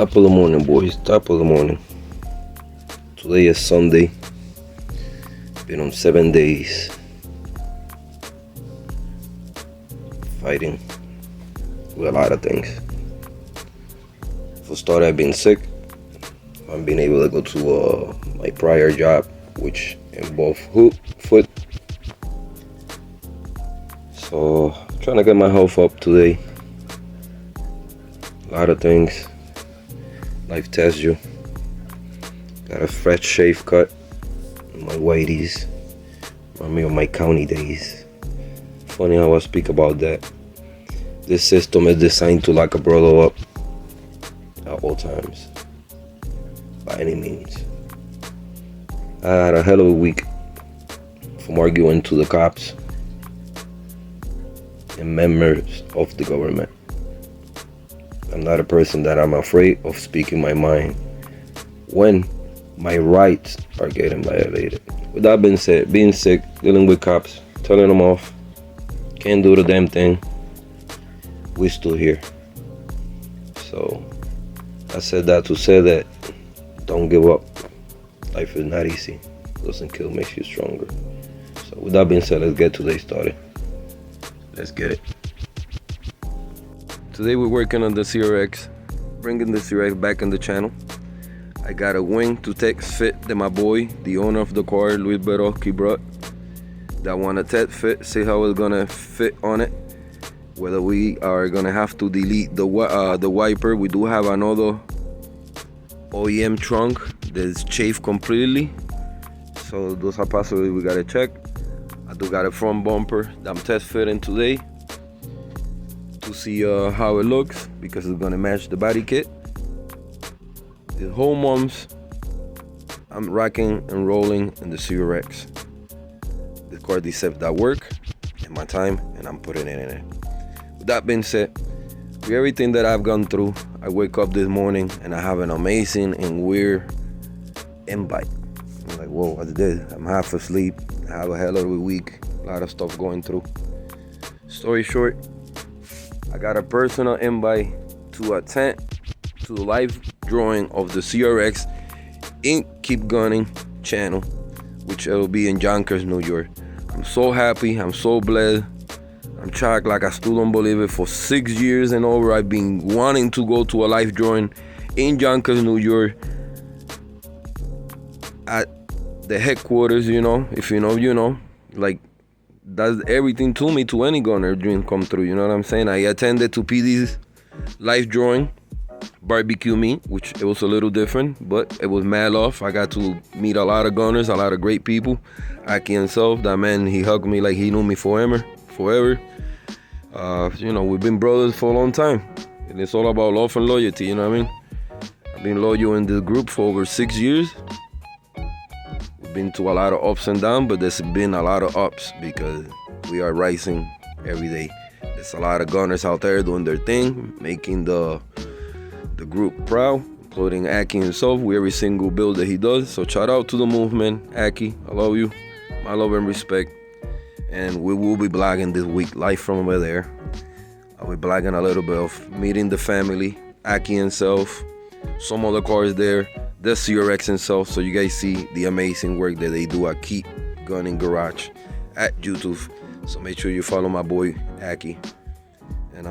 Top of the morning, boys. Top of the morning. Today is Sunday. Been on 7 days fighting with a lot of things. For start, I've been sick. I've been able to go to my prior job, which involved foot. So trying to get my health up today. A lot of things. Life tests you. Got a fresh shave cut. My whiteys. Remind me of my county days. Funny how I speak about that. This system is designed to lock a brother up at all times. By any means. I had a hell of a week from arguing to the cops and members of the government. I'm not a person that I'm afraid of speaking my mind when my rights are getting violated. With that being said, being sick, dealing with cops, telling them off, can't do the damn thing, we're still here. So I said that to say that don't give up. Life is not easy. Doesn't kill, makes you stronger. So with that being said, let's get today started. Let's get it. Today we're working on the CRX, bringing the CRX back in the channel. I got a wing to test fit that my boy, the owner of the car, Luis Berosky, brought. That want to test fit, see how it's gonna fit on it. Whether we are gonna have to delete the wiper. We do have another OEM trunk that's chafed completely. So those are possibilities we gotta check. I do got a front bumper that I'm test fitting today to see how it looks, because it's gonna match the body kit. The whole months I'm rocking and rolling in the CRX. The car deserves that work and my time, and I'm putting it in it. With that being said, with everything that I've gone through, I wake up this morning and I have an amazing and weird invite. I'm like, whoa, what's this? I'm half asleep. I have a hell of a week. A lot of stuff going through. Story short, I got a personal invite to attend to the live drawing of the CRX in Keep Gunning channel, which will be in Yonkers, New York. I'm so happy. I'm so blessed. I'm shocked, like I still don't believe it. For 6 years and over, I've been wanting to go to a live drawing in Yonkers, New York, at the headquarters. You know, if you know, you know. Like, that's everything to me, to any gunner dream come true. You know what I'm saying? I attended to PD's live drawing barbecue meet, which it was a little different, but it was mad love. I got to meet a lot of gunners, a lot of great people. Aki himself, that man, he hugged me like he knew me forever. You know, we've been brothers for a long time, and it's all about love and loyalty. You know what I mean? I've been loyal in this group for over 6 years. We've been to a lot of ups and downs, but there's been a lot of ups because we are rising every day. There's a lot of gunners out there doing their thing, making the group proud, including Aki himself with every single build that he does. So shout out to the movement, Aki. I love you. My love and respect. And we will be blogging this week live from over there. I'll be blogging a little bit of meeting the family, Aki himself, some other cars there, the CRX himself, so you guys see the amazing work that they do at Keep Gunning Garage at YouTube. So make sure you follow my boy Aki. And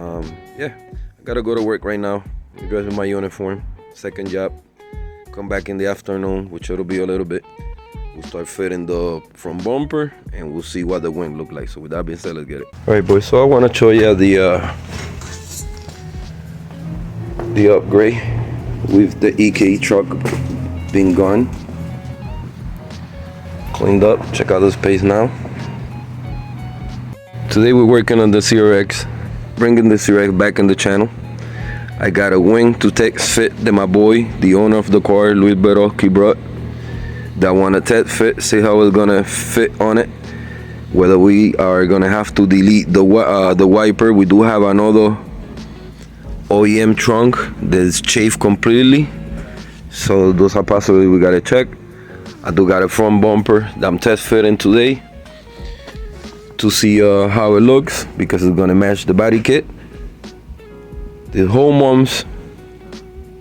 yeah, I gotta go to work right now. I'm dressing my uniform, second job. Come back in the afternoon, which it'll be a little bit. We'll start fitting the front bumper and we'll see what the wing look like. So with that being said, let's get it. All right, boys, so I want to show you the upgrade with the EK truck being gone, cleaned up. Check out this pace now. Today we're working on the CRX, bringing the CRX back in the channel. I got a wing to test fit that my boy, the owner of the car, Luis Berosky, brought. That want to test fit, see how it's gonna fit on it. Whether we are gonna have to delete the wiper. We do have another OEM trunk that's chafed completely. So those are possibilities we gotta check. I do got a front bumper that I'm test fitting today to see how it looks, because it's gonna match the body kit. The whole months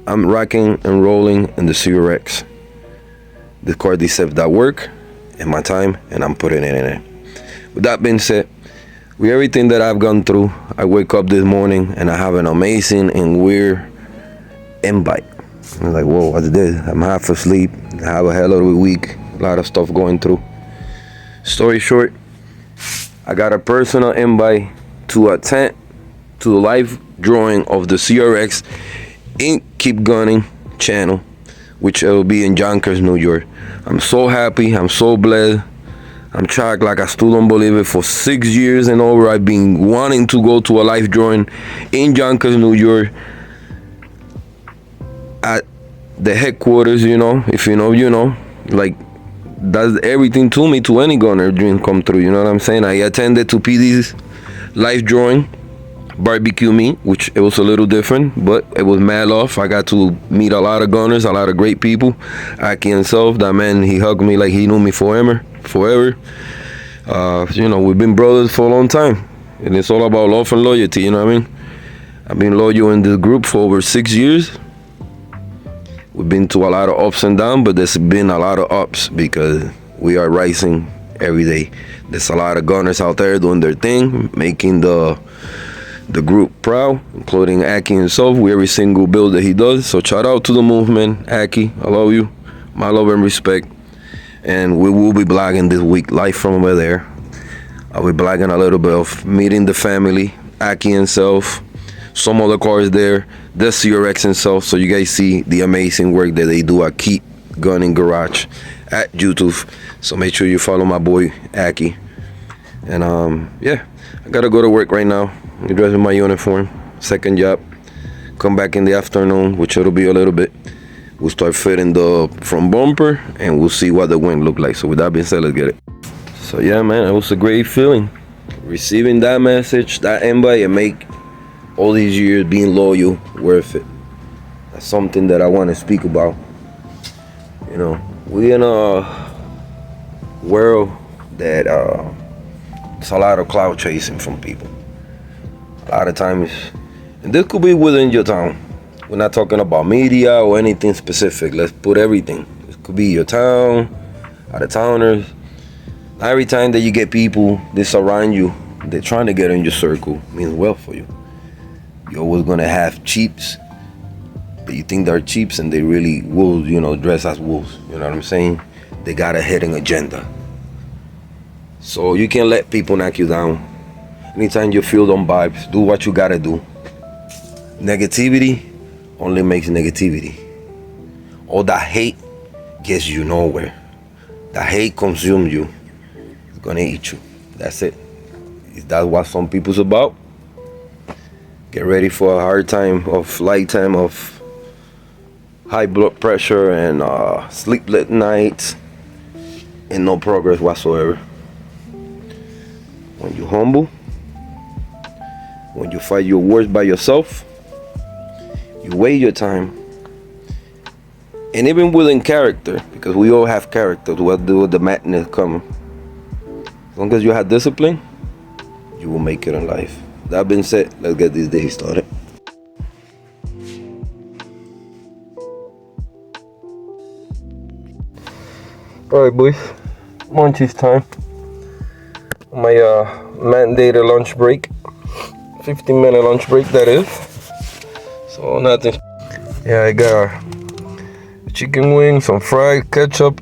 I'm rocking and rolling in the CRX. The car deserves that work and my time, and I'm putting it in it. With that being said, with everything that I've gone through, I wake up this morning and I have an amazing and weird invite. I'm like, whoa, what's this? I'm half asleep. I have a hell of a week. A lot of stuff going through. Story short, I got a personal invite to attend to the live drawing of the CRX in Keep Gunning channel, which will be in Yonkers, New York. I'm so happy. I'm so blessed. I'm shocked like I still don't believe it. For 6 years and over, I've been wanting to go to a live drawing in Yonkers, New York, at the headquarters, you know. If you know, you know. Like, that's everything to me, to any gunner dream come true, you know what I'm saying? I attended to PD's live drawing, barbecue meat, which it was a little different, but it was mad off. I got to meet a lot of gunners, a lot of great people. Aki himself, that man, he hugged me like he knew me forever. You know, we've been brothers for a long time, and it's all about love and loyalty, you know what I mean? I've been loyal in this group for over 6 years. We've been to a lot of ups and downs, but there's been a lot of ups because we are rising every day. There's a lot of gunners out there doing their thing, making the group proud, including Aki himself with every single build that he does. So shout out to the movement, Aki. I love you. My love and respect. And we will be blogging this week live from over there. I'll be blogging a little bit of meeting the family, Aki himself, some other cars there, the CRX himself, so you guys see the amazing work that they do at Keep Gunning Garage at YouTube. So make sure you follow my boy Aki. And yeah, I gotta go to work right now. I'm dressing my uniform, second job. Come back in the afternoon, which it'll be a little bit. We'll start fitting the front bumper and we'll see what the wing look like. So with that being said, let's get it. So yeah, man, it was a great feeling receiving that message, that invite, and make all these years being loyal worth it. That's something that I want to speak about. You know, we in a world that it's a lot of cloud chasing from people. A lot of times, and this could be within your town. We're not talking about media or anything specific. Let's put everything. It could be your town, out of towners. Every time that you get people that surround you, they're trying to get in your circle, means well for you. You're always gonna have cheaps, but you think they're cheaps and they really wolves, you know, dress as wolves. You know what I'm saying? They got a hidden agenda. So you can't let people knock you down. Anytime you feel them vibes, do what you gotta do. Negativity only makes negativity. All that hate gets you nowhere. That hate consumes you. It's gonna eat you. That's it. Is that what some people's about? Get ready for a hard time of lifetime of high blood pressure and sleepless nights and no progress whatsoever. When you're humble, when you fight your wars by yourself, you weigh your time, and even within character, because we all have character, what do the madness come. As long as you have discipline, you will make it in life. That being said, let's get this day started. Alright boys, lunch time. My mandated lunch break, 15-minute lunch break that is. So nothing. Yeah, I got a chicken wing, some fried ketchup,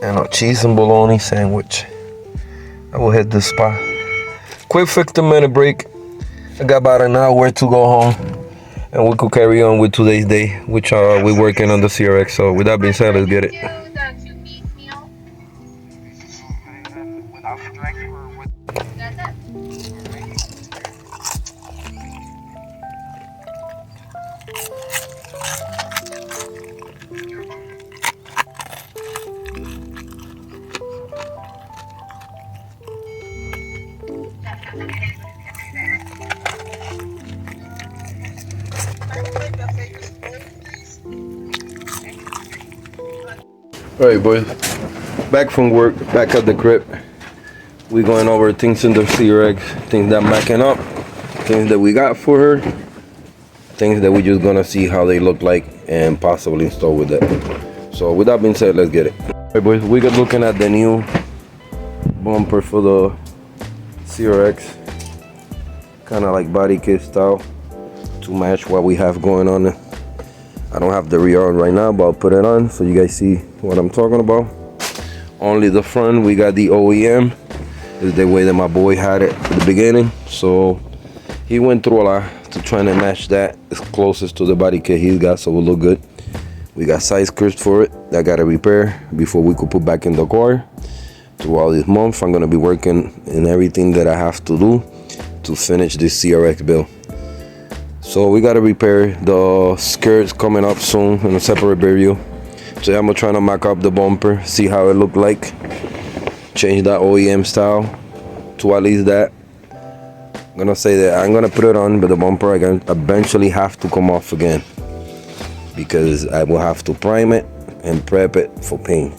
and a cheese and bologna sandwich. I will hit the spot. Quick 15-minute break. I got about an hour to go home, and we could carry on with today's day, which we're working on the CRX. So with that being said, let's get it. Alright boys, back from work, back at the crib. We're going over things in the CRX, things that macking up, things that we got for her. things that we're just gonna see how they look like and possibly install with that. So with that being said, let's get it. Alright boys, we got looking at the new bumper for the CRX, kind of like body kit style to match what we have going on. I don't have the rear on right now, but I'll put it on so you guys see what I'm talking about. Only the front, we got the OEM, is the way that my boy had it at the beginning. So he went through a lot to try to match that as closest to the body kit he's got, so it will look good. We got side skirts for it that I gotta repair before we could put back in the car. Throughout this month, I'm gonna be working in everything that I have to do to finish this CRX build. So we gotta repair the skirts coming up soon in a separate video. So I'm trying to mock up the bumper, see how it look like. Change that OEM style to at least that. I'm gonna say that I'm gonna put it on, but the bumper I can eventually have to come off again because I will have to prime it and prep it for paint.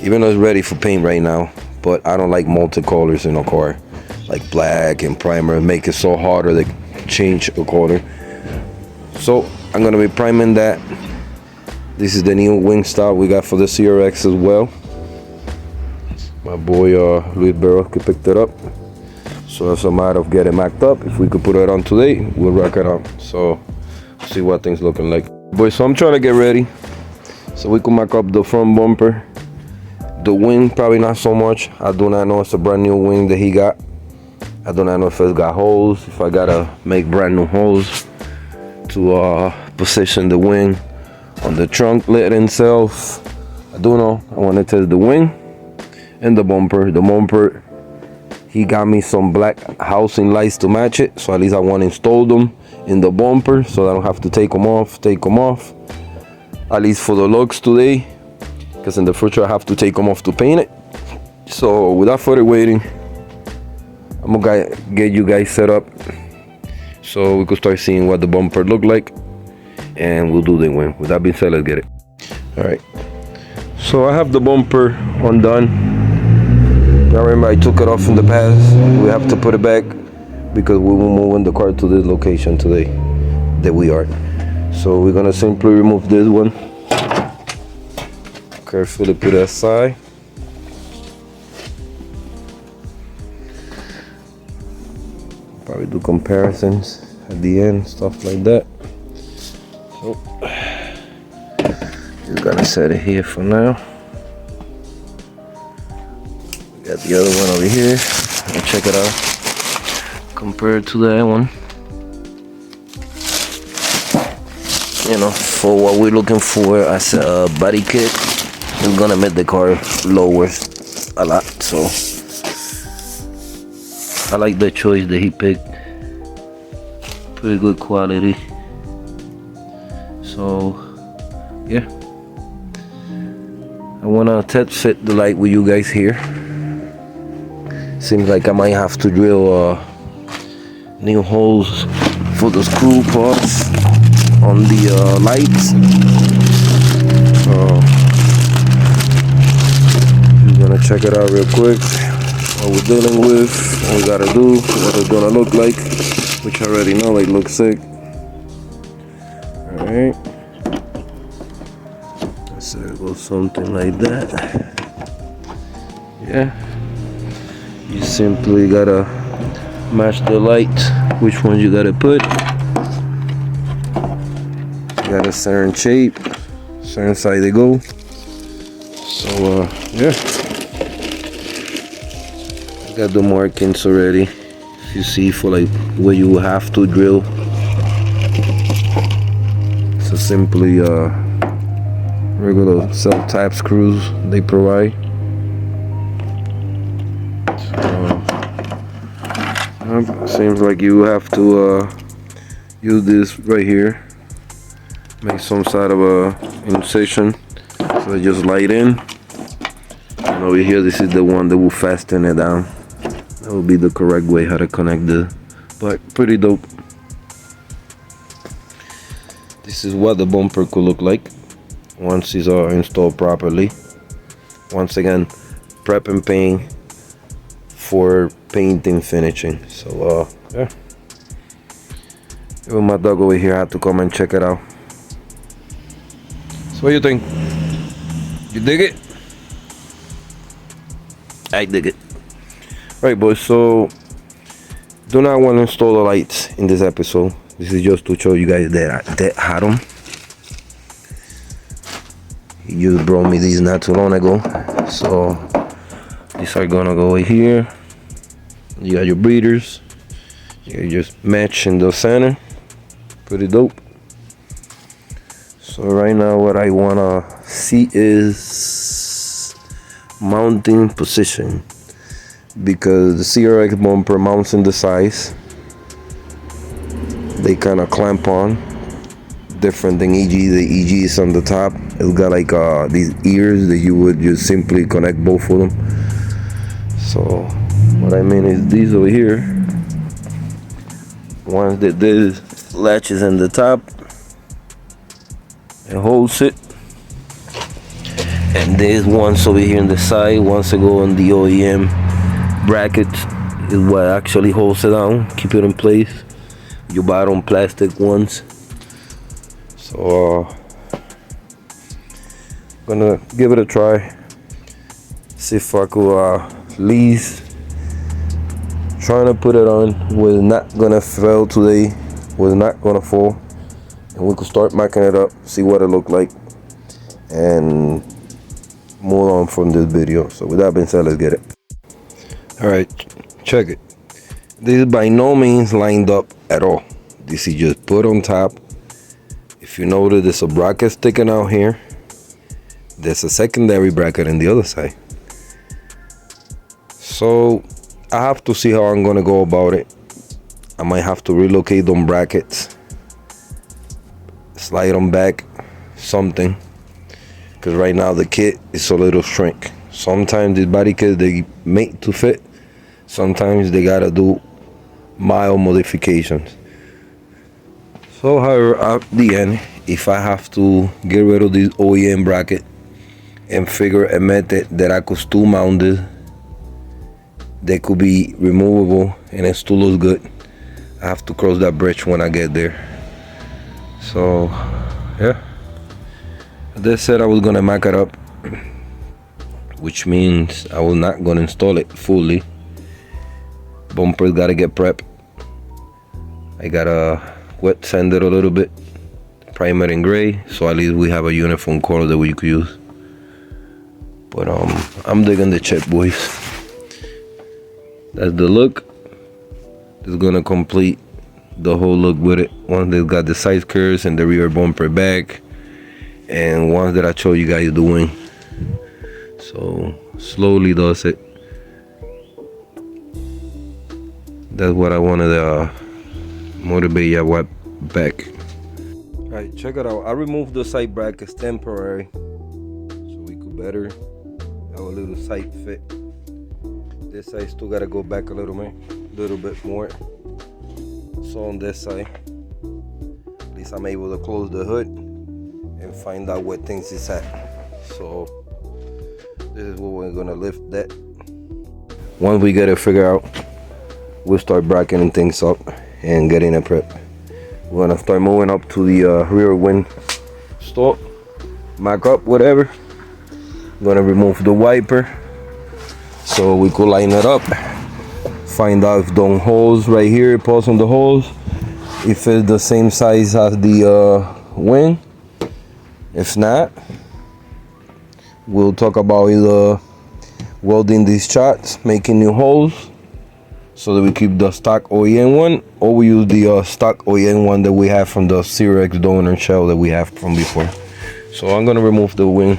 Even though it's ready for paint right now, but I don't like multicolors in a car, like black and primer, make it so harder to change a color. So I'm gonna be priming that. This is the new wing style we got for the CRX as well. My boy Luis Berroski picked it up, so it's a matter of getting macked up. If we could put it on today, we'll rock it on. So see what things looking like. Boys, so I'm trying to get ready so we can mack up the front bumper. The wing, probably not so much. I do not know, it's a brand new wing that he got. I do not know if it's got holes, if I gotta make brand new holes to position the wing on the trunk lid itself. I do know, I wanna test the wing and the bumper. The bumper, he got me some black housing lights to match it, so at least I wanna install them in the bumper so I don't have to take them off, at least for the looks today, because in the future I have to take them off to paint it. So without further waiting, I'm gonna get you guys set up so we could start seeing what the bumper look like, and we'll do the wing. With that being said, let's get it. All right, so I have the bumper undone. I remember I took it off in the past. We have to put it back because we will move the car to this location today that we are. So we're gonna simply remove this one, carefully put it aside. Probably do comparisons at the end, stuff like that. So just gotta set it here for now. We got the other one over here. Let's check it out compared to that one. You know, for what we're looking for as a body kit, it's gonna make the car lower a lot. So I like the choice that he picked. Pretty good quality. So yeah, I wanna test fit the light with you guys here. Seems like I might have to drill new holes for the screw parts on the lights. I'm gonna check it out real quick. What we're dealing with, what we gotta do, what it's gonna look like, which I already know it looks sick. Alright. So it goes something like that. Yeah. You simply gotta match the light, which one you gotta put. You got a certain shape, certain side they go. So yeah. Got the markings already. You see, for like where you have to drill. So simply regular self-type screws they provide. So seems like you have to use this right here. Make some sort of a incision so it just light in. And over here, this is the one that will fasten it down. That will be the correct way how to connect the, but pretty dope. This is what the bumper could look like once it's installed properly. Once again, prep and paint for painting finishing. So yeah, it Even my dog over here had to come and check it out. So what do you think? You dig it? I dig it. Alright boys, so do not want to install the lights in this episode. This is just to show you guys that I had them. He just brought me these not too long ago. So these are gonna go here. You got your breathers. You just match in the center. Pretty dope. So right now what I wanna see is mounting position, because the CRX bumper mounts in the sides. They kind of clamp on, different than EG. The EG is on the top. It's got like these ears that you would just simply connect both of them. So what I mean is these over here, once that this latches in the top, it holds it, and there's ones over here on the side. Once I go on the OEM brackets is what actually holds it down, keep it in place. You buy them plastic ones. So gonna give it a try, see if I could at least trying to put it on. Was not gonna fail today, was not gonna fall, and we could start marking it up, see what it looked like, and move on from this video. So with that being said, let's get it. All right, check it. This is by no means lined up at all. This is just put on top. If you notice, there's a bracket sticking out here. There's a secondary bracket on the other side. So I have to see how I'm gonna go about it. I might have to relocate them brackets, slide them back, something. Because right now the kit is a little shrink. Sometimes these body kits, they make to fit. Sometimes they gotta do mild modifications. So however, at the end, if I have to get rid of this OEM bracket and figure a method that I could still mount it, that could be removable and it still looks good, I have to cross that bridge when I get there. So yeah, they said I was gonna mark it up, which means I was not gonna install it fully. Bumper's gotta get prepped. I gotta wet sand it a little bit, primer in gray, so at least we have a uniform color that we could use. But I'm digging the check, boys. That's the look. It's gonna complete the whole look with it. Once they got the side curves and the rear bumper back, and once that I show you guys the wing. So slowly does it. That's what I wanted to motivate you back. Alright, check it out. I removed the side brackets temporary so we could better have a little side fit. This side still gotta go back a little bit more. So on this side, at least I'm able to close the hood and find out where things is at. So this is what we're gonna lift that. Once we get it figured out, we'll start bracketing things up and getting it prepped. We're gonna start moving up to the rear wind stop, mark up whatever. I'm gonna remove the wiper so we could line it up, find out if the holes right here, pause on the holes, if it's the same size as the wing. If not, we'll talk about either welding these shots, making new holes, so that we keep the stock OEM one, or we use the stock OEM one that we have from the CRX donor shell that we have from before. So I'm gonna remove the wing,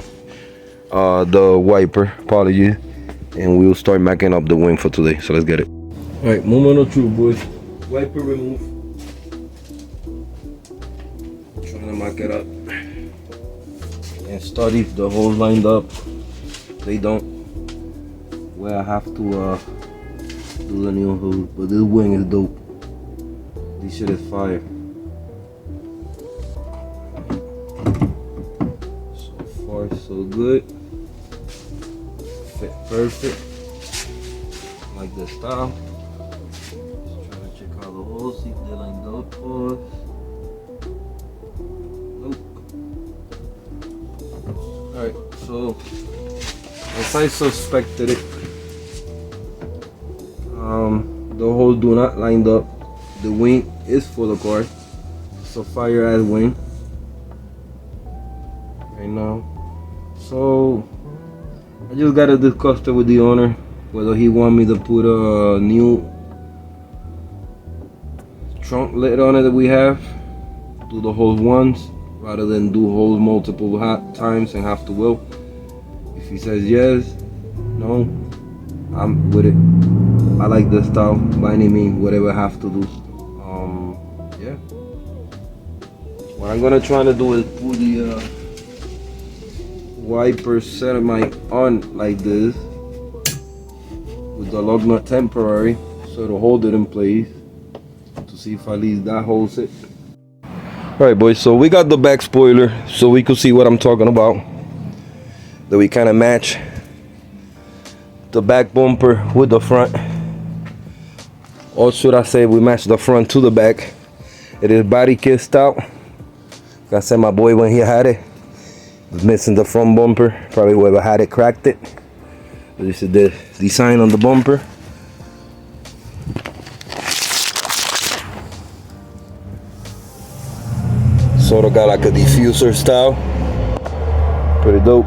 the wiper, apologies, and we'll start marking up the wing for today. So let's get it. All right, moment or two, boys. Wiper remove. Trying to mark it up and study if the holes lined up. They don't. Where I have to do the new hole, but this wing is dope. This shit is fire. So far so good. Fit perfect. Like the style. Just trying to check out the holes, see if they lined up for us. Alright, so as I suspected it, the holes do not line up. The wing is for the car. It's a fire ass wing right now. So I just gotta discuss it with the owner whether he want me to put a new trunk lid on it that we have, do the holes once rather than do holes multiple times and have to weld. If he says yes, no, I'm with it. I like this style by any means, whatever I have to do. Yeah. What I'm gonna try to do is put the wiper semi on like this with the lug nut temporary, so to hold it in place, to see if at least that holds it. Alright boys, so we got the back spoiler so we could see what I'm talking about, that we kind of match the back bumper with the front, or should I say we match the front to the back. It is body kissed out. Like I said, my boy when he had it was missing the front bumper, probably whoever had it cracked it. This is the design on the bumper. Sort of got like a diffuser style. Pretty dope.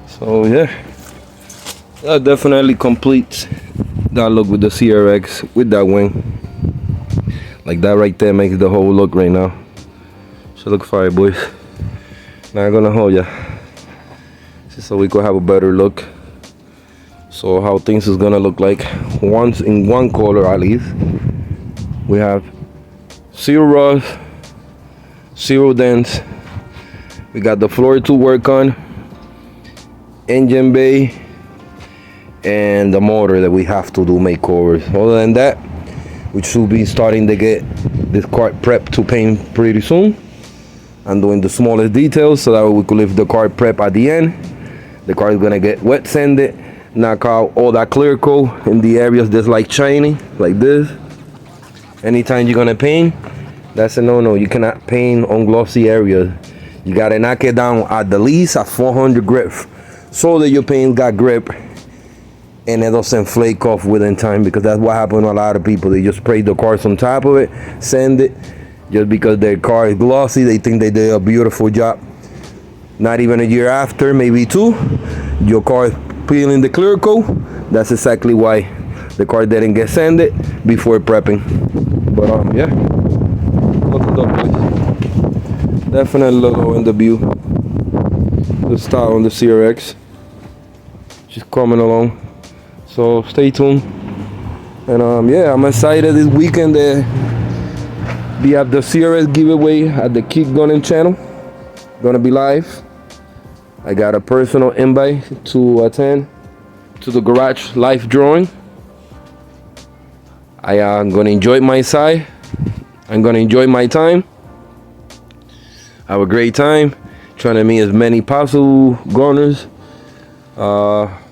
So yeah, that definitely completes that look with the CRX with that wing. Like that right there makes the whole look right now. So look fire, boys. Not gonna hold ya, just so we could have a better look. So how things is gonna look like once in one color at least. We have zero rust, zero dents. We got the floor to work on, engine bay, and the motor that we have to do makeovers. Other than that, we should be starting to get this car prepped to paint pretty soon. I'm doing the smallest details so that we could leave the car prep at the end. The car is gonna get wet sanded, knock out all that clear coat in the areas that's like shiny, like this. Anytime you're gonna paint, that's a no-no. You cannot paint on glossy areas. You gotta knock it down at the least at 400 grip, so that your paint got grip and it doesn't flake off within time, because that's what happened to a lot of people. They just spray the cars on top of it, sand it, just because their car is glossy. They think they did a beautiful job. Not even a year after, maybe two, your car is peeling the clear coat. That's exactly why the car didn't get sanded before prepping. But yeah, look at that, boys. Definitely logo in the view. The style on the CRX, just coming along. So stay tuned. And yeah, I'm excited this weekend that we have the CRX giveaway at the Keep Gunning channel. Gonna be live. I got a personal invite to attend to the garage live drawing. I am gonna enjoy my side. I'm gonna enjoy my time. Have a great time. Trying to meet as many possible gunners.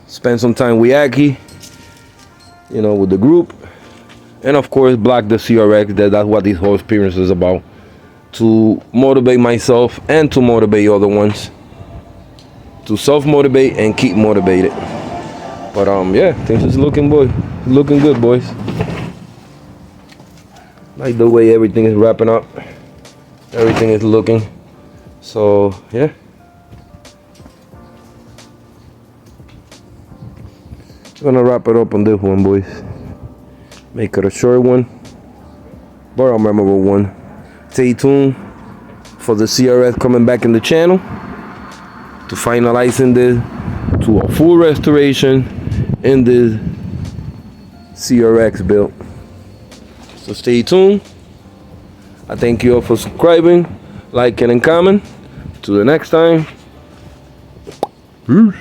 Spend some time with Aki, you know, with the group. And of course, block the CRX. That's what this whole experience is about. To motivate myself and to motivate other ones. To self-motivate and keep motivated. But yeah, things is looking good, boys. Like the way everything is wrapping up. Everything is looking. So yeah. Gonna wrap it up on this one, boys. Make it a short one, but a memorable one. Stay tuned for the CRX coming back in the channel to finalizing this to a full restoration in this CRX build. So stay tuned. I thank you all for subscribing, liking, and commenting. Till the next time. Peace.